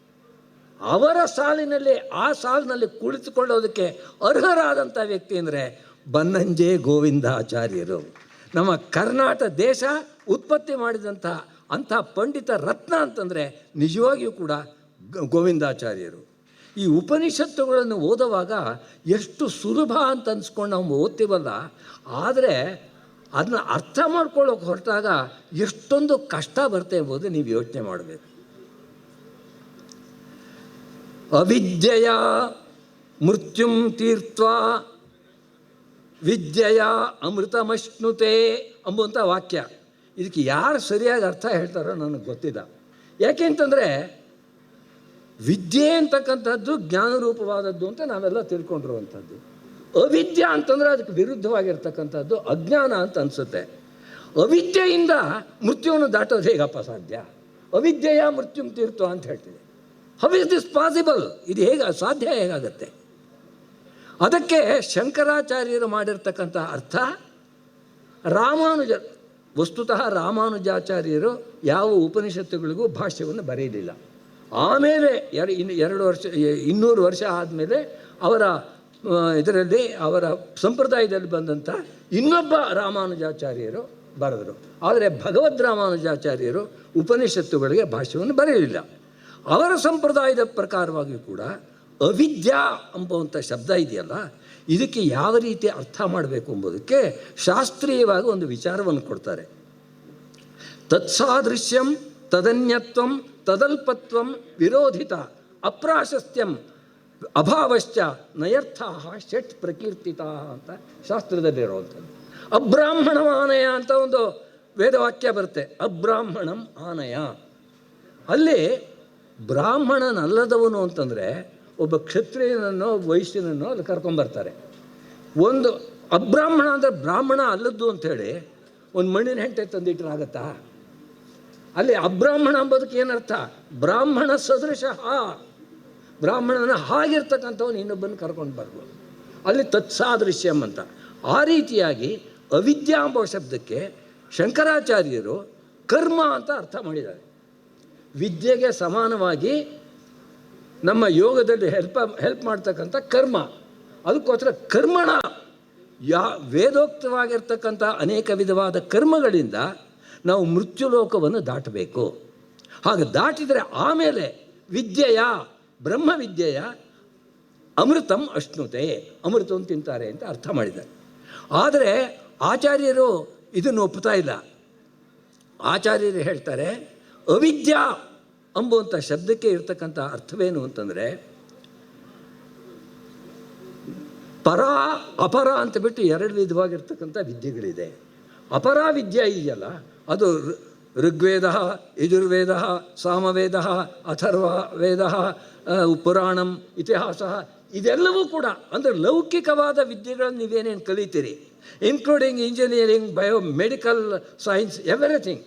ಅವರ ಸಾಲಿನಲ್ಲಿ, ಆ ಸಾಲಿನಲ್ಲಿ ಕುಳಿತುಕೊಳ್ಳೋದಕ್ಕೆ ಅರ್ಹರಾದಂಥ ವ್ಯಕ್ತಿ ಅಂದರೆ ಬನ್ನಂಜೆ ಗೋವಿಂದಾಚಾರ್ಯರು. ನಮ್ಮ ಕರ್ನಾಟಕ ದೇಶ ಉತ್ಪತ್ತಿ ಮಾಡಿದಂಥ ಅಂಥ ಪಂಡಿತ ರತ್ನ ಅಂತಂದರೆ ನಿಜವಾಗಿಯೂ ಕೂಡ ಗೋವಿಂದಾಚಾರ್ಯರು. ಈ ಉಪನಿಷತ್ತುಗಳನ್ನು ಓದುವಾಗ ಎಷ್ಟು ಸುಲಭ ಅಂತ ಅನ್ಸ್ಕೊಂಡು ನಾವು ಓದ್ತೀವಲ್ಲ, ಆದರೆ ಅದನ್ನ ಅರ್ಥ ಮಾಡ್ಕೊಳ್ಳೋಕೆ ಹೊರಟಾಗ ಎಷ್ಟೊಂದು ಕಷ್ಟ ಬರುತ್ತೆ ಎಂಬುದು ನೀವು ಯೋಚನೆ ಮಾಡಬೇಕು. ಅವಿದ್ಯೆಯ ಮೃತ್ಯುಂ ತೀರ್ತ್ವಾ ವಿದ್ಯೆಯ ಅಮೃತಮಶ್ನುತೆ ಎಂಬುವಂಥ ವಾಕ್ಯ. ಇದಕ್ಕೆ ಯಾರು ಸರಿಯಾಗಿ ಅರ್ಥ ಹೇಳ್ತಾರೋ ನನಗೆ ಗೊತ್ತಿಲ್ಲ. ಯಾಕೆ ಅಂತಂದರೆ ವಿದ್ಯೆ ಅಂತಕ್ಕಂಥದ್ದು ಜ್ಞಾನರೂಪವಾದದ್ದು ಅಂತ ನಾವೆಲ್ಲ ತಿಳ್ಕೊಂಡಿರುವಂಥದ್ದು. ಅವಿದ್ಯೆ ಅಂತಂದರೆ ಅದಕ್ಕೆ ವಿರುದ್ಧವಾಗಿರ್ತಕ್ಕಂಥದ್ದು ಅಜ್ಞಾನ ಅಂತ ಅನಿಸುತ್ತೆ. ಅವಿದ್ಯೆಯಿಂದ ಮೃತ್ಯುವನ್ನು ದಾಟೋದು ಹೇಗಪ್ಪ ಸಾಧ್ಯ? ಅವಿದ್ಯೆಯ ಮೃತ್ಯುಂ ತೀರ್ಥ ಅಂತ ಹೇಳ್ತೀವಿ. How is this possible? ಇದು ಸಾಧ್ಯ ಹೇಗಾಗತ್ತೆ? ಅದಕ್ಕೆ ಶಂಕರಾಚಾರ್ಯರು ಮಾಡಿರ್ತಕ್ಕಂಥ ಅರ್ಥ ವಸ್ತುತಃ ರಾಮಾನುಜಾಚಾರ್ಯರು ಯಾವ ಉಪನಿಷತ್ತುಗಳಿಗೂ ಭಾಷ್ಯವನ್ನು ಬರೆಯಲಿಲ್ಲ. ಆಮೇಲೆ 2 ವರ್ಷ 200 ವರ್ಷ ಆದಮೇಲೆ ಅವರ ಇದರಲ್ಲಿ ಅವರ ಸಂಪ್ರದಾಯದಲ್ಲಿ ಬಂದಂಥ ಇನ್ನೊಬ್ಬ ರಾಮಾನುಜಾಚಾರ್ಯರು ಬರೆದರು. ಆದರೆ ಭಗವದ್ ರಾಮಾನುಜಾಚಾರ್ಯರು ಉಪನಿಷತ್ತುಗಳಿಗೆ ಭಾಷ್ಯವನ್ನು ಬರೆಯಲಿಲ್ಲ. ಅವರ ಸಂಪ್ರದಾಯದ ಪ್ರಕಾರವಾಗಿ ಕೂಡ ಅವಿದ್ಯಾ ಎಂಬುವಂಥ ಶಬ್ದ ಇದೆಯಲ್ಲ, ಇದಕ್ಕೆ ಯಾವ ರೀತಿ ಅರ್ಥ ಮಾಡಬೇಕು ಎಂಬುದಕ್ಕೆ ಶಾಸ್ತ್ರೀಯವಾಗಿ ಒಂದು ವಿಚಾರವನ್ನು ಕೊಡ್ತಾರೆ. ತತ್ಸಾದೃಶ್ಯಂ ತದನ್ಯತ್ವಂ ತದಲ್ಪತ್ವಂ ವಿರೋಧಿತ ಅಪ್ರಾಶಸ್ತ್ಯಂ ಅಭಾವಶ್ಚ ನಯರ್ಥ ಷಟ್ ಪ್ರಕೀರ್ತಿತ ಅಂತ ಶಾಸ್ತ್ರದಲ್ಲಿರುವಂಥದ್ದು. ಅಬ್ರಾಹ್ಮಣಂ ಆನಯ ಅಂತ ಒಂದು ವೇದವಾಕ್ಯ ಬರುತ್ತೆ. ಅಬ್ರಾಹ್ಮಣಂ ಆನಯ, ಅಲ್ಲಿ ಬ್ರಾಹ್ಮಣನಲ್ಲದವನು ಅಂತಂದರೆ ಒಬ್ಬ ಕ್ಷತ್ರಿಯನನ್ನೋ ವೈಶ್ಯನನ್ನೋ ಅಲ್ಲಿ ಕರ್ಕೊಂಬರ್ತಾರೆ. ಒಂದು ಅಬ್ರಾಹ್ಮಣ ಅಂದರೆ ಬ್ರಾಹ್ಮಣ ಅಲ್ಲದ್ದು ಅಂಥೇಳಿ ಒಂದು ಮಣ್ಣಿನ ಹೆಂಟೆ ತಂದಿಟ್ರಾಗತ್ತಾ? ಅಲ್ಲಿ ಅಬ್ರಾಹ್ಮಣ ಅಂಬೋದಕ್ಕೆ ಏನರ್ಥ? ಬ್ರಾಹ್ಮಣ ಸದೃಶಃ, ಬ್ರಾಹ್ಮಣನ ಹಾಗಿರ್ತಕ್ಕಂಥವನು ಇನ್ನೊಬ್ಬನ ಕರ್ಕೊಂಡು ಬರ್ಬೋದು. ಅಲ್ಲಿ ತತ್ಸಾದೃಶ್ಯಂ ಅಂತ. ಆ ರೀತಿಯಾಗಿ ಅವಿದ್ಯಾ ಎಂಬ ಶಬ್ದಕ್ಕೆ ಶಂಕರಾಚಾರ್ಯರು ಕರ್ಮ ಅಂತ ಅರ್ಥ ಮಾಡಿದ್ದಾರೆ. ವಿದ್ಯೆಗೆ ಸಮಾನವಾಗಿ ನಮ್ಮ ಯೋಗದಲ್ಲಿ ಹೆಲ್ಪ್ ಮಾಡ್ತಕ್ಕಂಥ ಕರ್ಮ, ಅದಕ್ಕೋಸ್ಕರ ಕರ್ಮಣ ವೇದೋಕ್ತವಾಗಿರ್ತಕ್ಕಂಥ ಅನೇಕ ವಿಧವಾದ ಕರ್ಮಗಳಿಂದ ನಾವು ಮೃತ್ಯುಲೋಕವನ್ನು ದಾಟಬೇಕು. ಹಾಗೆ ದಾಟಿದರೆ ಆಮೇಲೆ ವಿದ್ಯೆಯ ಬ್ರಹ್ಮವಿದ್ಯೆಯ ಅಮೃತಂ ಅಶ್ನುತೆ, ಅಮೃತವನ್ನು ತಿಂತಾರೆ ಅಂತ ಅರ್ಥ ಮಾಡಿದ್ದಾರೆ. ಆದರೆ ಆಚಾರ್ಯರು ಇದನ್ನು ಒಪ್ಪುತ್ತಾ ಇಲ್ಲ. ಆಚಾರ್ಯರು ಹೇಳ್ತಾರೆ ಅವಿದ್ಯಾ ಎಂಬುವಂಥ ಶಬ್ದಕ್ಕೆ ಇರ್ತಕ್ಕಂಥ ಅರ್ಥವೇನು ಅಂತಂದರೆ ಪರ ಅಪರ ಅಂತ ಬಿಟ್ಟು 2 ವಿಧವಾಗಿರ್ತಕ್ಕಂಥ ವಿದ್ಯೆಗಳಿದೆ. ಅಪರ ವಿದ್ಯೆ ಇದೆಯಲ್ಲ, ಅದು ಋಗ್ವೇದ, ಯಜುರ್ವೇದ, ಸಾಮವೇದ, ಅಥರ್ವ ವೇದ, ಪುರಾಣಂ, ಇತಿಹಾಸ, ಇದೆಲ್ಲವೂ ಕೂಡ ಅಂದರೆ ಲೌಕಿಕವಾದ ವಿದ್ಯೆಗಳನ್ನು ನೀವೇನೇನು ಕಲಿತೀರಿ, including engineering, medical science, everything,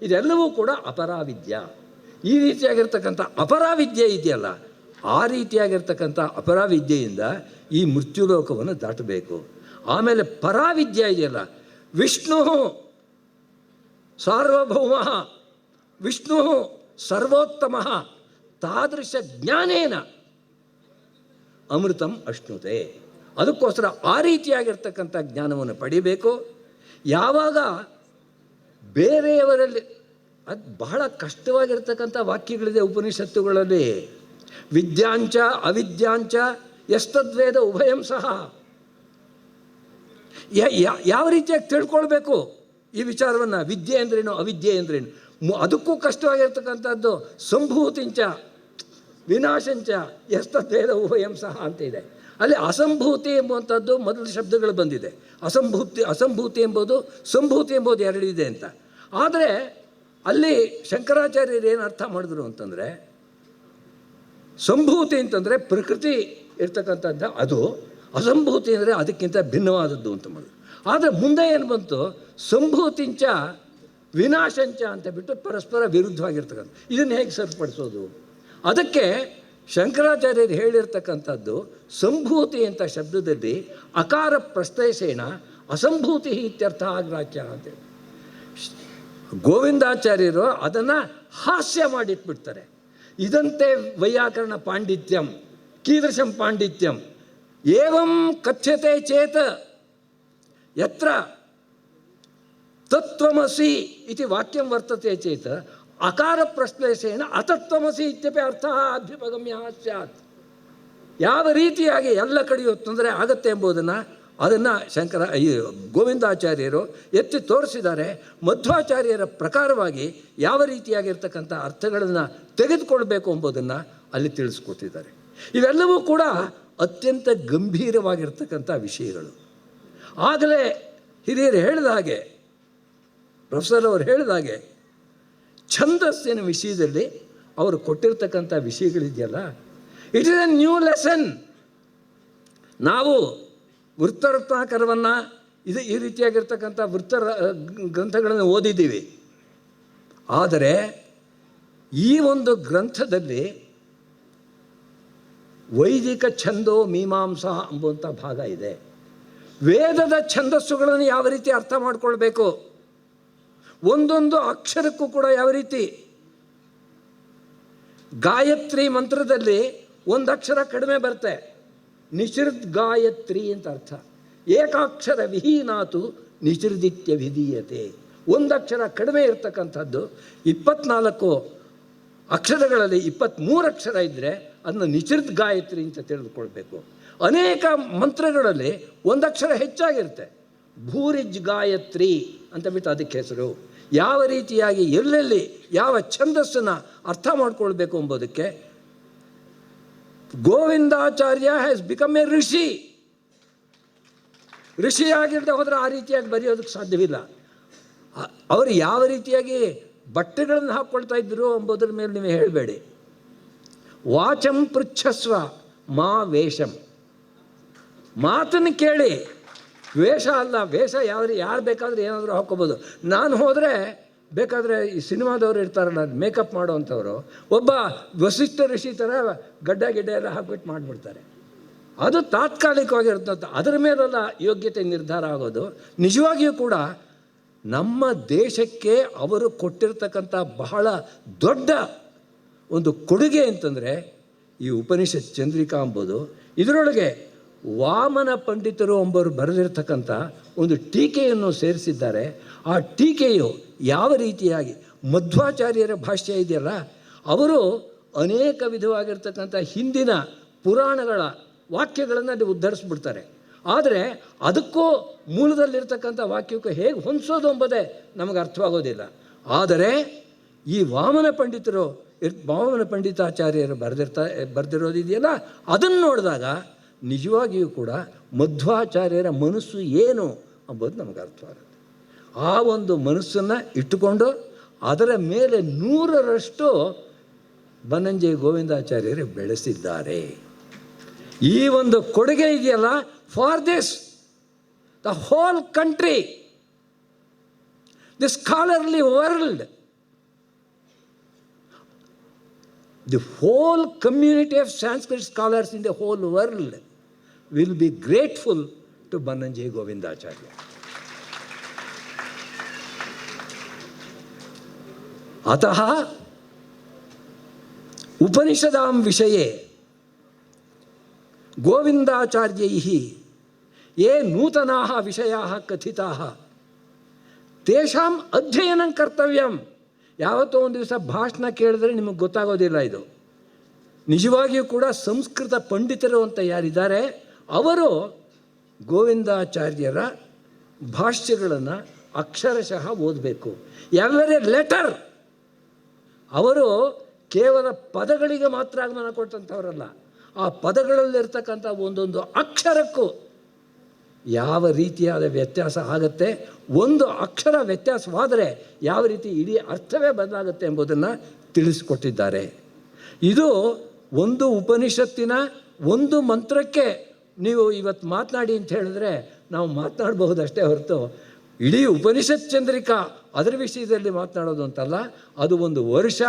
ಇದೆಲ್ಲವೂ ಕೂಡ ಅಪರಾವಿದ್ಯಾ. ಈ ರೀತಿಯಾಗಿರ್ತಕ್ಕಂಥ ಅಪರಾವಿದ್ಯೆ ಇದೆಯಲ್ಲ, ಆ ರೀತಿಯಾಗಿರ್ತಕ್ಕಂಥ ಅಪರಾವಿದ್ಯೆಯಿಂದ ಈ ಮೃತ್ಯುಲೋಕವನ್ನು ದಾಟಬೇಕು. ಆಮೇಲೆ ಪರಾವಿದ್ಯೆ ಇದೆಯಲ್ಲ, ವಿಷ್ಣು ಸಾರ್ವಭೌಮ, ವಿಷ್ಣು ಸರ್ವೋತ್ತಮ, ತಾದೃಶ ಜ್ಞಾನೇನ ಅಮೃತಂ ಅಶ್ನುತೆ. ಅದಕ್ಕೋಸ್ಕರ ಆ ರೀತಿಯಾಗಿರ್ತಕ್ಕಂಥ ಜ್ಞಾನವನ್ನು ಪಡಿಬೇಕು. ಯಾವಾಗ ಬೇರೆಯವರಲ್ಲಿ ಅದು ಬಹಳ ಕಷ್ಟವಾಗಿರ್ತಕ್ಕಂಥ ವಾಕ್ಯಗಳಿದೆ ಉಪನಿಷತ್ತುಗಳಲ್ಲಿ. ವಿದ್ಯಾಂಚ ಅವಿದ್ಯಾಂಚ ಎಸ್ತದ್ವೇದ ಉಭಯಂ ಸಹ. ಯಾವ ರೀತಿಯಾಗಿ ತಿಳ್ಕೊಳ್ಬೇಕು ಈ ವಿಚಾರವನ್ನು? ವಿದ್ಯೆ ಅಂದ್ರೇನು, ಅವಿದ್ಯೆ ಅಂದ್ರೇನು? ಅದಕ್ಕೂ ಕಷ್ಟವಾಗಿರ್ತಕ್ಕಂಥದ್ದು ಸಂಭೂತಿಂಚ ವಿನಾಶಂಚ ಎಸ್ತದ್ವೇದ ಉಭಯಂ ಸಹ ಅಂತ ಇದೆ. ಅಲ್ಲಿ ಅಸಂಭೂತಿ ಎಂಬುವಂಥದ್ದು ಮೊದಲು ಶಬ್ದಗಳು ಬಂದಿದೆ. ಅಸಂಭೂತಿ ಎಂಬುದು, ಸಂಭೂತಿ ಎಂಬುದು 2 ಇದೆ ಅಂತ. ಆದರೆ ಅಲ್ಲಿ ಶಂಕರಾಚಾರ್ಯರು ಏನು ಅರ್ಥ ಮಾಡಿದ್ರು ಅಂತಂದರೆ, ಸಂಭೂತಿ ಅಂತಂದರೆ ಪ್ರಕೃತಿ ಇರ್ತಕ್ಕಂಥದ್ದು, ಅದು ಅಸಂಭೂತಿ ಅಂದರೆ ಅದಕ್ಕಿಂತ ಭಿನ್ನವಾದದ್ದು ಅಂತ ಮಾಡಿದ್ರು. ಆದರೆ ಮುಂದೆ ಏನು ಬಂತು, ಸಂಭೂತಿಂಚ ವಿನಾಶಂಚ ಅಂತ ಬಿಟ್ಟು ಪರಸ್ಪರ ವಿರುದ್ಧವಾಗಿರ್ತಕ್ಕಂಥ. ಇದನ್ನು ಹೇಗೆ ಸರಿಪಡಿಸೋದು? ಅದಕ್ಕೆ ಶಂಕರಾಚಾರ್ಯರು ಹೇಳಿರ್ತಕ್ಕಂಥದ್ದು ಸಂಭೂತಿ ಅಂತ ಶಬ್ದದಲ್ಲಿ ಅಕಾರ ಪ್ರಸ್ತೇಶೇಣ ಅಸಂಭೂತಿ ಇತ್ಯರ್ಥ ಆಗ್ರಾಚ್ಯ ಅಂತೇಳಿ. ಗೋವಿಂದಾಚಾರ್ಯರು ಅದನ್ನು ಹಾಸ್ಯ ಮಾಡಿಟ್ಬಿಡ್ತಾರೆ. ಇದಂತೆ ವೈಯಾಕರಣ ಪಾಂಡಿತ್ಯಂ ಕೀದೃಶಂ ಪಾಂಡಿತ್ಯಂ ಏವಂ ಕಥ್ಯತೆ ಚೇತ್ ಯತ್ರ ತತ್ವಮಸಿ ಇತಿ ವಾಕ್ಯಂ ವರ್ತತೆ ಚೇತ್ ಅಕಾರ ಪ್ರಶ್ಲೇಷೇಣ ಅತತ್ವಮಸಿ ಇತ್ಯಪಿ ಅರ್ಥ ಅಭ್ಯುಪಗಮ್ಯ ಸ್ಯಾತ್. ಯಾವ ರೀತಿಯಾಗಿ ಎಲ್ಲ ಕಡೆಯೂ ತೊಂದರೆ ಆಗುತ್ತೆ ಎಂಬುದನ್ನು ಅದನ್ನು ಗೋವಿಂದಾಚಾರ್ಯರು ಎತ್ತಿ ತೋರಿಸಿದ್ದಾರೆ. ಮಧ್ವಾಚಾರ್ಯರ ಪ್ರಕಾರವಾಗಿ ಯಾವ ರೀತಿಯಾಗಿರ್ತಕ್ಕಂಥ ಅರ್ಥಗಳನ್ನು ತೆಗೆದುಕೊಳ್ಬೇಕು ಎಂಬುದನ್ನು ಅಲ್ಲಿ ತಿಳಿಸ್ಕೊಟ್ಟಿದ್ದಾರೆ. ಇವೆಲ್ಲವೂ ಕೂಡ ಅತ್ಯಂತ ಗಂಭೀರವಾಗಿರ್ತಕ್ಕಂಥ ವಿಷಯಗಳು. ಆಗಲೇ ಹಿರಿಯರು ಹೇಳಿದ ಹಾಗೆ, ಪ್ರೊಫೆಸರ್ ಅವರು ಹೇಳಿದ ಹಾಗೆ, ಛಂದಸ್ಸಿನ ವಿಷಯದಲ್ಲಿ ಅವರು ಕೊಟ್ಟಿರ್ತಕ್ಕಂಥ ವಿಷಯಗಳಿದೆಯಲ್ಲ, it is a new lesson. ನಾವು ವೃತ್ತರತ್ನಾಕರವನ್ನು ಈ ರೀತಿಯಾಗಿರ್ತಕ್ಕಂಥ ಗ್ರಂಥಗಳನ್ನು ಓದಿದ್ದೀವಿ. ಆದರೆ ಈ ಒಂದು ಗ್ರಂಥದಲ್ಲಿ ವೈದಿಕ ಛಂದೋ ಮೀಮಾಂಸಾ ಎಂಬುವಂಥ ಭಾಗ ಇದೆ. ವೇದದ ಛಂದಸ್ಸುಗಳನ್ನು ಯಾವ ರೀತಿ ಅರ್ಥ ಮಾಡಿಕೊಳ್ಬೇಕು, ಒಂದೊಂದು ಅಕ್ಷರಕ್ಕೂ ಕೂಡ ಯಾವ ರೀತಿ ಗಾಯತ್ರಿ ಮಂತ್ರದಲ್ಲಿ ಒಂದು ಅಕ್ಷರ ಕಡಿಮೆ ಬರುತ್ತೆ, ನಿಷೃದ್ ಗಾಯತ್ರಿ ಅಂತ ಅರ್ಥ. ಏಕಾಕ್ಷರ ವಿಹೀನಾತು ನಿಷೃದಿತ್ಯ ವಿಧೀಯತೆ. ಒಂದು ಅಕ್ಷರ ಕಡಿಮೆ ಇರ್ತಕ್ಕಂಥದ್ದು 24 ಅಕ್ಷರಗಳಲ್ಲಿ 23 ಅಕ್ಷರ ಇದ್ದರೆ ಅದನ್ನು ನಿಷೃದ್ ಗಾಯತ್ರಿ ಅಂತ ತಿಳಿದುಕೊಳ್ಬೇಕು. ಅನೇಕ ಮಂತ್ರಗಳಲ್ಲಿ ಒಂದು ಅಕ್ಷರ ಹೆಚ್ಚಾಗಿರುತ್ತೆ, ಭೂರಿಜ್ ಗಾಯತ್ರಿ ಅಂತ ಬಿಟ್ಟು ಅದಕ್ಕೆ ಹೆಸರು. ಯಾವ ರೀತಿಯಾಗಿ ಎಲ್ಲೆಲ್ಲಿ ಯಾವ ಛಂದಸ್ಸನ್ನು ಅರ್ಥ ಮಾಡ್ಕೊಳ್ಬೇಕು ಎಂಬುದಕ್ಕೆ ಗೋವಿಂದಾಚಾರ್ಯ ಹ್ಯಾಸ್ ಬಿಕಮ್ ಎ ಋಷಿಯಾಗಿರದೆ ಹೋದರೆ ಆ ರೀತಿಯಾಗಿ ಬರೆಯೋದಕ್ಕೆ ಸಾಧ್ಯವಿಲ್ಲ. ಅವರು ಯಾವ ರೀತಿಯಾಗಿ ಬಟ್ಟೆಗಳನ್ನು ಹಾಕ್ಕೊಳ್ತಾ ಇದ್ರು ಎಂಬುದರ ಮೇಲೆ ನೀವು ಹೇಳಬೇಡಿ. ವಾಚಂ ಪೃಚ್ಛಸ್ವ ಮಾ ವೇಷಂ, ಮಾತನ್ನು ಕೇಳಿ, ವೇಷ ಅಲ್ಲ. ವೇಷ ಯಾರು ಬೇಕಾದರೆ ಏನಾದರೂ ಹಾಕ್ಕೋಬೋದು. ನಾನು ಹೋದರೆ ಬೇಕಾದರೆ ಈ ಸಿನಿಮಾದವ್ರು ಇರ್ತಾರಲ್ಲ ಮೇಕಪ್ ಮಾಡೋವಂಥವ್ರು, ಒಬ್ಬ ವಸಿಷ್ಠ ಋಷಿ ಥರ ಗಡ್ಡ ಎಲ್ಲ ಹಾಕ್ಬಿಟ್ಟು ಮಾಡಿಬಿಡ್ತಾರೆ. ಅದು ತಾತ್ಕಾಲಿಕವಾಗಿರ್ತಂಥ, ಅದರ ಮೇಲೆಲ್ಲ ಯೋಗ್ಯತೆ ನಿರ್ಧಾರ ಆಗೋದು. ನಿಜವಾಗಿಯೂ ಕೂಡ ನಮ್ಮ ದೇಶಕ್ಕೆ ಅವರು ಕೊಟ್ಟಿರ್ತಕ್ಕಂಥ ಬಹಳ ದೊಡ್ಡ ಒಂದು ಕೊಡುಗೆ ಅಂತಂದರೆ ಈ ಉಪನಿಷತ್ ಚಂದ್ರಿಕಾ ಎಂಬುದು. ಇದರೊಳಗೆ ವಾಮನ ಪಂಡಿತರು ಎಂಬರು ಬರೆದಿರ್ತಕ್ಕಂಥ ಒಂದು ಟೀಕೆಯನ್ನು ಸೇರಿಸಿದ್ದಾರೆ. ಆ ಟೀಕೆಯು ಯಾವ ರೀತಿಯಾಗಿ ಮಧ್ವಾಚಾರ್ಯರ ಭಾಷ್ಯ ಇದೆಯಲ್ಲ, ಅವರು ಅನೇಕ ವಿಧವಾಗಿರ್ತಕ್ಕಂಥ ಹಿಂದಿನ ಪುರಾಣಗಳ ವಾಕ್ಯಗಳನ್ನು ಅಲ್ಲಿ ಉದ್ಧರಿಸ್ಬಿಡ್ತಾರೆ. ಆದರೆ ಅದಕ್ಕೂ ಮೂಲದಲ್ಲಿರ್ತಕ್ಕಂಥ ವಾಕ್ಯಕ್ಕೂ ಹೇಗೆ ಹೊಂದಿಸೋದು ಎಂಬುದೇ ನಮಗೆ ಅರ್ಥವಾಗೋದಿಲ್ಲ. ಆದರೆ ಈ ವಾಮನ ಪಂಡಿತಾಚಾರ್ಯರು ಬರೆದಿರೋದಿದೆಯಲ್ಲ, ಅದನ್ನು ನೋಡಿದಾಗ ನಿಜವಾಗಿಯೂ ಕೂಡ ಮಧ್ವಾಚಾರ್ಯರ ಮನಸ್ಸು ಏನು ಎಂಬುದು ನಮಗೆ ಅರ್ಥವಾಗುತ್ತೆ. ಆ ಒಂದು ಮನಸ್ಸನ್ನು ಇಟ್ಟುಕೊಂಡು ಅದರ ಮೇಲೆ 100ರಷ್ಟು ಬನ್ನಂಜೆ ಗೋವಿಂದಾಚಾರ್ಯರು ಬೆಳೆಸಿದ್ದಾರೆ. ಈ ಒಂದು ಕೊಡುಗೆ ಇದೆಯಲ್ಲ, for this the whole country, the scholarly world, the whole community of Sanskrit scholars in the whole world will be grateful to Bannanjay Govindacharya. अतः उपनिषदां विषये गोविन्दाचार्यैः ये नूतनाः विषयाः कथिताः तेषाम् अध्ययनं कर्तव्यम्. ಯಾವತ್ತೋ ಒಂದು ದಿವಸ ಭಾಷಣ ಕೇಳಿದ್ರೆ ನಿಮಗೆ ಗೊತ್ತಾಗೋದಿಲ್ಲ. ಇದು ನಿಜವಾಗಿಯೂ ಕೂಡ ಸಂಸ್ಕೃತ ಪಂಡಿತರು ಅಂತ ಯಾರಿದ್ದಾರೆ ಅವರು ಗೋವಿಂದಾಚಾರ್ಯರ ಭಾಷ್ಯಗಳನ್ನು ಅಕ್ಷರಶಃ ಓದಬೇಕು. ಎಲ್ಲರೇ ಲೆಟರ್, ಅವರು ಕೇವಲ ಪದಗಳಿಗೆ ಮಾತ್ರ ಆಗಮನ ಕೊಟ್ಟಂಥವರಲ್ಲ. ಆ ಪದಗಳಲ್ಲಿರ್ತಕ್ಕಂಥ ಒಂದೊಂದು ಅಕ್ಷರಕ್ಕೂ ಯಾವ ರೀತಿಯಾದ ವ್ಯತ್ಯಾಸ ಆಗುತ್ತೆ, ಒಂದು ಅಕ್ಷರ ವ್ಯತ್ಯಾಸವಾದರೆ ಯಾವ ರೀತಿ ಇಡೀ ಅರ್ಥವೇ ಬದಲಾಗುತ್ತೆ ಎಂಬುದನ್ನು ತಿಳಿಸಿಕೊಟ್ಟಿದ್ದಾರೆ. ಇದು ಒಂದು ಉಪನಿಷತ್ತಿನ ಒಂದು ಮಂತ್ರಕ್ಕೆ ನೀವು ಇವತ್ತು ಮಾತನಾಡಿ ಅಂತ ಹೇಳಿದ್ರೆ ನಾವು ಮಾತನಾಡಬಹುದಷ್ಟೇ ಹೊರತು ಇಡೀ ಉಪನಿಷತ್ ಚಂದ್ರಿಕಾ ಅದರ ವಿಷಯದಲ್ಲಿ ಮಾತನಾಡೋದು ಅಂತಲ್ಲ. ಅದು 1 ವರ್ಷ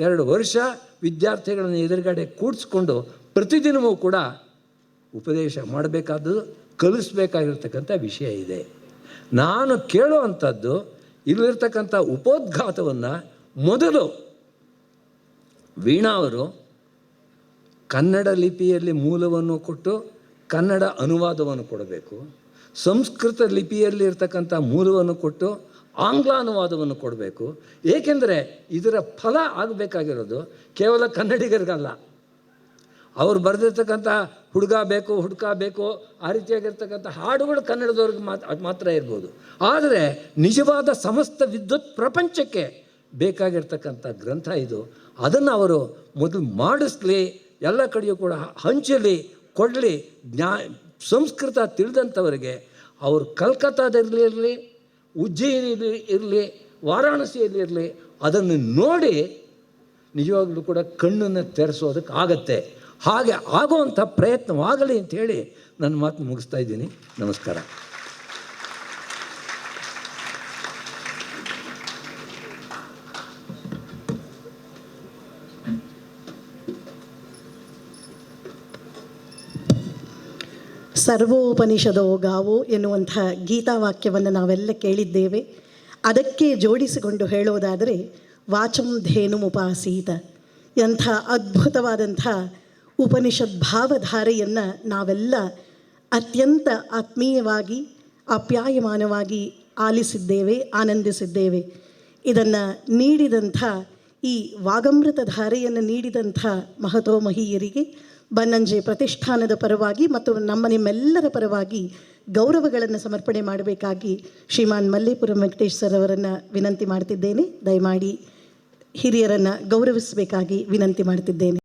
2 ವರ್ಷ ವಿದ್ಯಾರ್ಥಿಗಳನ್ನು ಎದುರುಗಡೆ ಕೂಡಿಸ್ಕೊಂಡು ಪ್ರತಿದಿನವೂ ಕೂಡ ಉಪದೇಶ ಮಾಡಬೇಕಾದ್ದು, ಕಲಿಸ್ಬೇಕಾಗಿರ್ತಕ್ಕಂಥ ವಿಷಯ ಇದೆ. ನಾನು ಕೇಳುವಂಥದ್ದು ಇಲ್ಲಿರ್ತಕ್ಕಂಥ ಉಪೋದ್ಘಾತವನ್ನು ಮೊದಲು ವೀಣಾ ಅವರು ಕನ್ನಡ ಲಿಪಿಯಲ್ಲಿ ಮೂಲವನ್ನು ಕೊಟ್ಟು ಕನ್ನಡ ಅನುವಾದವನ್ನು ಕೊಡಬೇಕು. ಸಂಸ್ಕೃತ ಲಿಪಿಯಲ್ಲಿ ಇರ್ತಕ್ಕಂಥ ಮೂಲವನ್ನು ಕೊಟ್ಟು ಆಂಗ್ಲ ಅನುವಾದವನ್ನು ಕೊಡಬೇಕು. ಏಕೆಂದರೆ ಇದರ ಫಲ ಆಗಬೇಕಾಗಿರೋದು ಕೇವಲ ಕನ್ನಡಿಗರಿಗಲ್ಲ. ಅವ್ರು ಬರೆದಿರ್ತಕ್ಕಂಥ ಹುಡುಗ ಬೇಕು ಆ ರೀತಿಯಾಗಿರ್ತಕ್ಕಂಥ ಹಾಡುಗಳು ಕನ್ನಡದವ್ರಿಗೆ ಮಾತ್ರ ಇರ್ಬೋದು. ಆದರೆ ನಿಜವಾದ ಸಮಸ್ತ ವಿದ್ಯುತ್ ಪ್ರಪಂಚಕ್ಕೆ ಬೇಕಾಗಿರ್ತಕ್ಕಂಥ ಗ್ರಂಥ ಇದು. ಅದನ್ನು ಅವರು ಮೊದಲು ಮಾಡಿಸ್ಲಿ, ಎಲ್ಲ ಕಡೆಯೂ ಕೂಡ ಹಂಚಲಿ, ಕೊಡಲಿ. ಸಂಸ್ಕೃತ ತಿಳಿದಂಥವರಿಗೆ ಅವರು ಕಲ್ಕತ್ತಾದಲ್ಲಿರಲಿ, ಉಜ್ಜಯಿನಿಲಿ ಇರಲಿ, ವಾರಾಣಸಿಯಲ್ಲಿ ಇರಲಿ, ಅದನ್ನು ನೋಡಿ ನಿಜವಾಗ್ಲೂ ಕೂಡ ಕಣ್ಣನ್ನು ತೆರೆಸೋದಕ್ಕೆ ಆಗತ್ತೆ. ಹಾಗೆ ಆಗುವಂಥ ಪ್ರಯತ್ನವಾಗಲಿ ಅಂಥೇಳಿ ನನ್ನ ಮಾತು ಮುಗಿಸ್ತಾ ಇದ್ದೀನಿ. ನಮಸ್ಕಾರ. ಸರ್ವೋಪನಿಷದೋ ಗಾವೋ ಎನ್ನುವಂಥ ಗೀತಾವಾಕ್ಯವನ್ನು ನಾವೆಲ್ಲ ಕೇಳಿದ್ದೇವೆ. ಅದಕ್ಕೆ ಜೋಡಿಸಿಕೊಂಡು ಹೇಳೋದಾದರೆ ವಾಚಂ ಧೇನುಮುಪಾಸೀತ, ಎಂಥ ಅದ್ಭುತವಾದಂಥ ಉಪನಿಷತ್ ಭಾವಧಾರೆಯನ್ನು ನಾವೆಲ್ಲ ಅತ್ಯಂತ ಆತ್ಮೀಯವಾಗಿ ಆಪ್ಯಾಯಮಾನವಾಗಿ ಆಲಿಸಿದ್ದೇವೆ, ಆನಂದಿಸಿದ್ದೇವೆ. ಇದನ್ನು ನೀಡಿದಂಥ ಈ ವಾಗಮೃತ ಧಾರೆಯನ್ನು ನೀಡಿದಂಥ ಮಹತೋಮಹೀಯರಿಗೆ ಬನ್ನಂಜೆ ಪ್ರತಿಷ್ಠಾನದ ಪರವಾಗಿ ಮತ್ತು ನಿಮ್ಮೆಲ್ಲರ ಪರವಾಗಿ ಗೌರವಗಳನ್ನು ಸಮರ್ಪಣೆ ಮಾಡಬೇಕಾಗಿ ಶ್ರೀಮಾನ್ ಮಲ್ಲೇಪುರಂ ವೆಂಕಟೇಶ್ ಸರ್ ಅವರನ್ನು ವಿನಂತಿ ಮಾಡ್ತಿದ್ದೇನೆ. ದಯಮಾಡಿ ಹಿರಿಯರನ್ನು ಗೌರವಿಸಬೇಕಾಗಿ ವಿನಂತಿ ಮಾಡ್ತಿದ್ದೇನೆ.